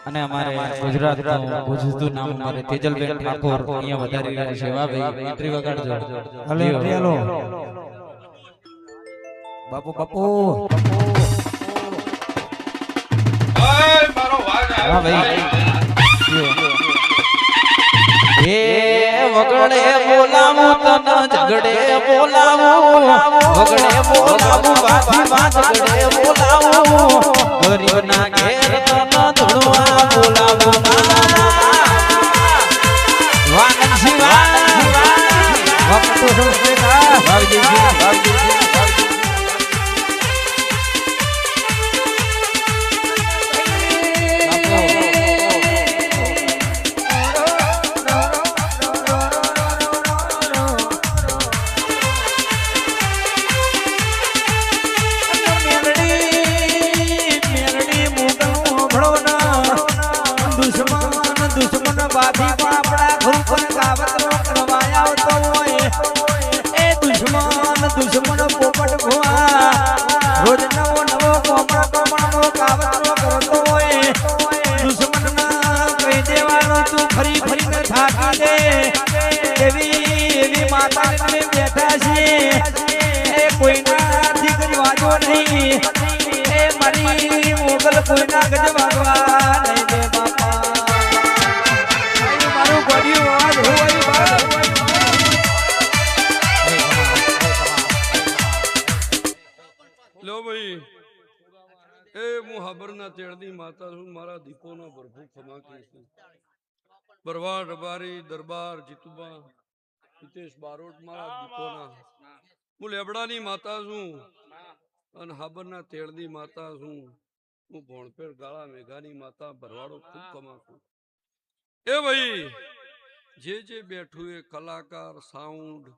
અને અમારે ગુજરાતનું ભુજનું નામ અમારે તેજલબેન ઠાકોર અહીંયા વધારી રહ્યા છે વાહ ભાઈ એન્ટ્રી વગાડજો હલે હલો બાપુ બાપુ વાહ ભાઈ એ વગડે બોલાવું તને ઝગડે બોલાવું વગડે બોલાવું બાથી માં ઝગડે બોલાવું ગરીબ ના ઘેર તને ધોળવા બોલાવું વાગન શિવા વખતો સંસ્કૃતા ભાવજી દુશ્મન પોપટ ભુવા રોજ નવો નવો કોમળો કાવતરો કરતો હોય દુશ્મન ના કહી દેવાનું તું ફરી ફરીને થાકી દે એવી માતા બેઠા છે એ કોઈના દીકરી વાજો નહીં એ મારી મોગલ કોઈના ગજ વાગવા નહીં દે બાપા મારું ગોડિયું વાજ હોય લો ભાઈ એ હું હાબરના તેડની માતા છું મારા દીપોનો ભરભૂ ખમાકી છું બરવાડ રબારી દરબાર જીતુબા હિતેશ બારોટ મારા દીપોના હું લેબડાની માતા છું અને હાબરના તેડની માતા છું હું ભોણપેર ગાળા મેઘાની માતા ભરવાડો ખૂબ કમાકું એ ભાઈ જે બેઠું એ કલાકાર સાઉન્ડ